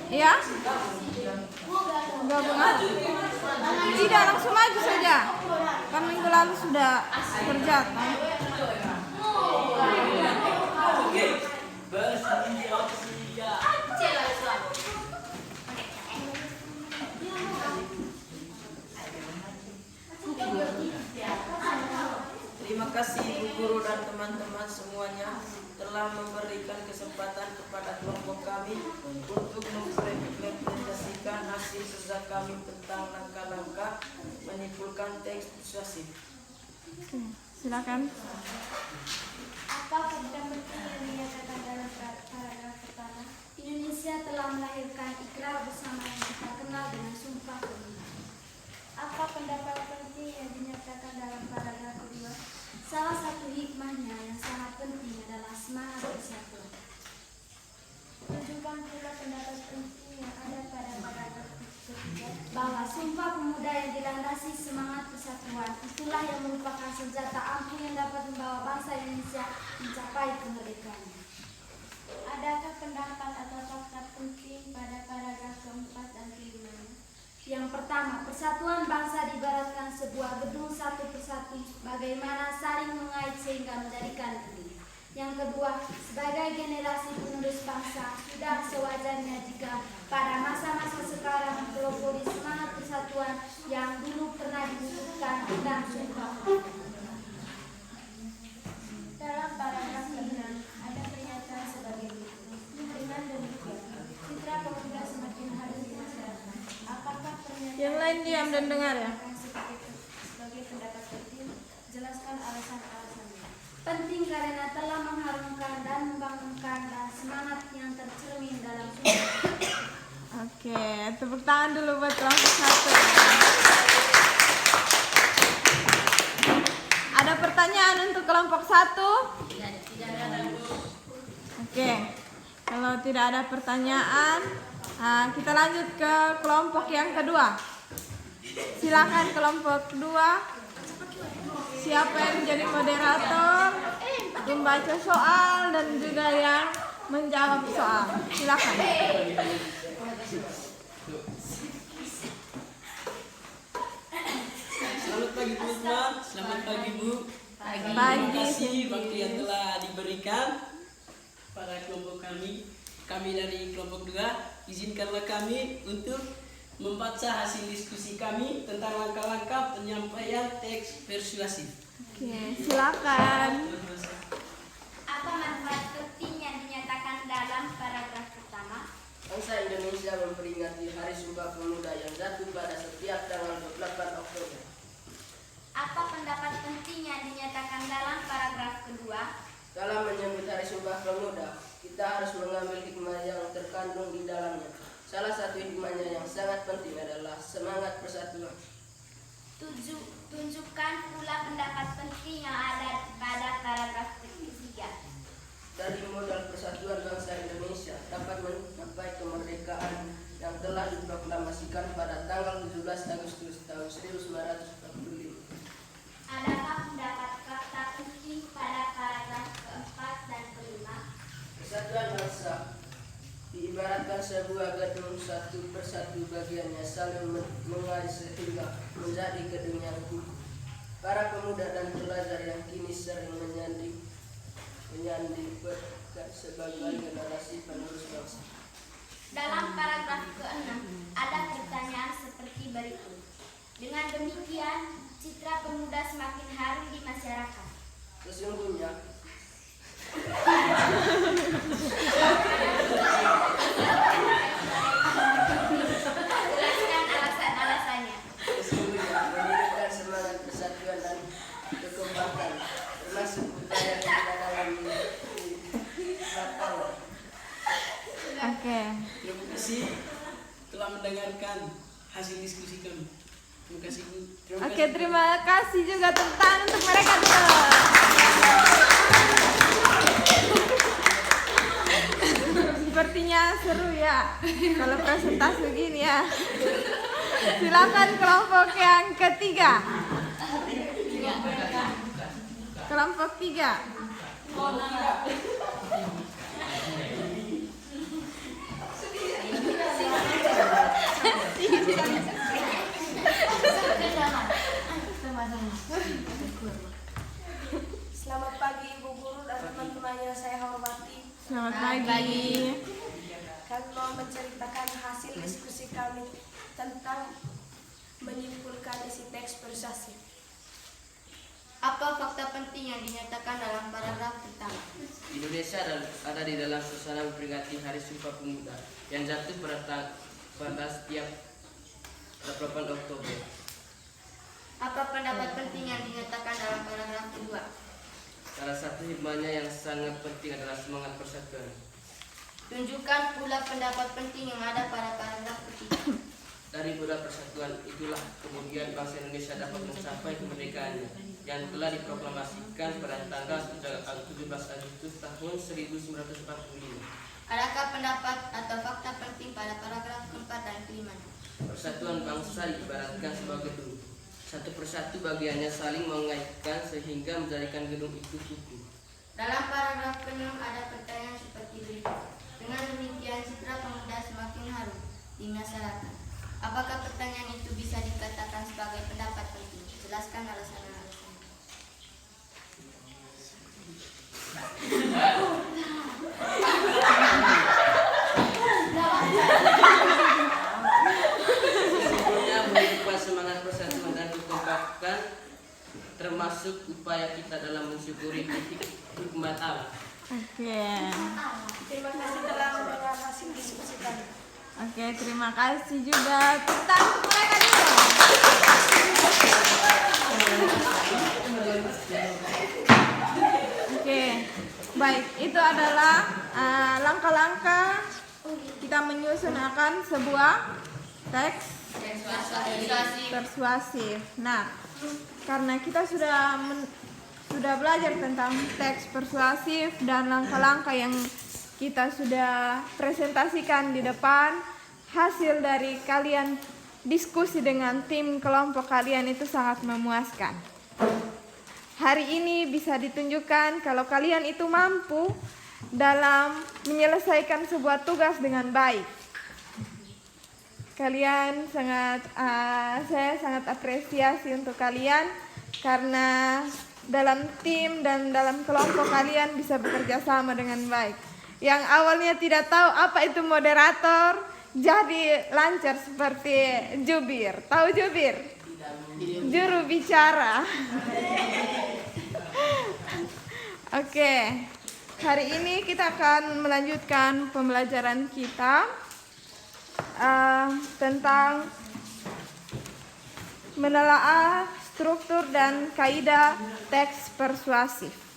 Iya? Gabungan? Tidak, langsung maju saja. Kan minggu lalu sudah kerja kan? Terima kasih Bu Guru dan teman-teman semuanya telah memberikan kesempatan kepada kelompok kami untuk mempresentasikan hasil kerja kami tentang langkah-langkah menyimpulkan teks persuasif. Silakan. Apa penting yang dinyatakan dalam paragraf pertama? Indonesia telah melahirkan ikrar bersama yang kita kenal dengan Sumpah Pemuda. Apa pendapat penting yang dinyatakan dalam paragraf kedua? Salah satu hikmahnya yang sangat penting adalah semangat persatuan. Tunjukkan pula pendapat penting yang ada pada paragraf ketiga, bahwa Sumpah Pemuda yang dilandasi semangat persatuan itulah yang merupakan senjata ampuh yang dapat membawa bangsa Indonesia mencapai kemerdekaannya. Adakah pendapat atau fakta penting pada paragraf keempat dan kelima? Yang pertama, persatuan bangsa diibaratkan sebuah gedung satu persatu bagaimana saling mengait sehingga menjadikan gedung. Yang kedua, sebagai generasi penerus bangsa, sudah sewajarnya jika pada masa-masa sekarang pelopori semangat persatuan yang dulu pernah diwujudkan dan Sumpah Pemuda. Dalam paragraf ke-6 ada pernyataan sebagai berikut. Dengan demikian, citra pemuda semakin hadir di masyarakat. Apakah pernyataan Yang lain diam dan dengar ya. sebagai pendapat penting? Jelaskan alasan-alasannya. Penting karena telah mengharumkan dan membangunkan dan semangat yang tercermin dalam Sumpah. Oke, tepuk tangan dulu buat kelompok 1. Ada pertanyaan untuk kelompok 1? Tidak ada. Oke, kalau tidak ada pertanyaan, kita lanjut ke kelompok yang kedua. Silakan kelompok kedua. Siapa yang menjadi moderator, membaca soal dan juga yang menjawab soal. Silakan. Selamat pagi teman-teman, selamat pagi Bu. Pagi. Terima kasih waktu yang telah diberikan pada kelompok kami. Kami dari kelompok 2, izinkanlah kami untuk membaca hasil diskusi kami tentang langkah-langkah penyampaian teks persuasif. Oke, silakan. Apa manfaat penting yang dinyatakan dalam paragraf pertama? Bangsa Indonesia memperingati Hari Sumpah Pemuda yang jatuh pada setiap tanggal 28 Oktober. Apa pendapat penting yang dinyatakan dalam paragraf kedua? Dalam menyambut Hari Sumpah Pemuda, kita harus mengambil hikmah yang terkandung di dalamnya. Salah satu hikmahnya yang sangat penting adalah semangat persatuan. Tunjukkan pula pendapat penting yang ada pada paragraf ketiga. Dari modal persatuan bangsa Indonesia dapat mencapai kemerdekaan yang telah diproklamasikan pada tanggal 17 Agustus tahun 1945. Adakah pendapat fakta penting pada paragraf keempat dan kelima? Persatuan bangsa diibaratkan sebuah gedung satu persatu bagiannya saling mengait sehingga menjadi gedung yang kukuh. Para pemuda dan pelajar yang kini sering menyanding sebagai generasi penerus bangsa. Dalam paragraf ke-6 ada pertanyaan seperti berikut. Dengan demikian, citra pemuda semakin harum di masyarakat. Sesungguhnya Jelaskan alasan-alasannya. menunjukkan semangat persatuan dan kekompakan, termasuk budaya kita dalam berbatal. Oke. Terima kasih telah mendengarkan hasil diskusi kami. Terima kasih Bu. Oke, terima kasih juga tepuk tangan untuk mereka dulu. Sepertinya seru ya kalau presentasi begini ya. Silakan kelompok yang ketiga. Kelompok 3. pagi. Kami mau menceritakan hasil diskusi kami tentang menyimpulkan isi teks persuasif. Apa fakta penting yang dinyatakan dalam paragraf pertama? Indonesia ada di dalam suasana memperingati Hari Sumpah Pemuda yang jatuh pada setiap 28 Oktober. Apa pendapat penting yang dinyatakan dalam paragraf kedua? Salah satu hikmahnya yang sangat penting adalah semangat persatuan. Tunjukkan pula pendapat penting yang ada pada paragraf ketiga. Dari bulan persatuan itulah kemudian bangsa Indonesia dapat mencapai kemerdekaannya yang telah diproklamasikan pada tanggal 17 Agustus tahun 1945. Adakah pendapat atau fakta penting pada paragraf keempat dan kelima? Persatuan bangsa diibaratkan sebagai gedung. Satu persatu bagiannya saling mengaitkan sehingga menjadikan gedung itu kukuh. Dalam paragraf ke-6 ada pertanyaan seperti berikut. Dengan demikian citra pemuda semakin harum di masyarakat. Apakah pertanyaan itu bisa dikatakan sebagai pendapat penting? Jelaskan alasan-alasannya. Sesungguhnya berupa semangat persatuan dan kekompakan termasuk upaya kita dalam mensyukuri hikmat Allah. Oke. Terima kasih telah mendengar hasil diskusi kami. Oke, terima kasih juga. Tepuk untuk mereka juga. Oke, baik. Itu adalah langkah-langkah kita menyusun akan sebuah teks persuasif. Nah, karena kita sudah belajar tentang teks persuasif dan langkah-langkah yang kita sudah presentasikan di depan, hasil dari kalian diskusi dengan tim kelompok kalian itu sangat memuaskan. Hari ini bisa ditunjukkan kalau kalian itu mampu dalam menyelesaikan sebuah tugas dengan baik. Kalian saya sangat apresiasi untuk kalian karena dalam tim dan dalam kelompok kalian bisa bekerja sama dengan baik. Yang awalnya tidak tahu apa itu moderator, jadi lancar seperti jubir. Tahu jubir? Juru bicara. Oke, hari ini kita akan melanjutkan pembelajaran kita tentang menelaah struktur dan kaidah teks persuasif.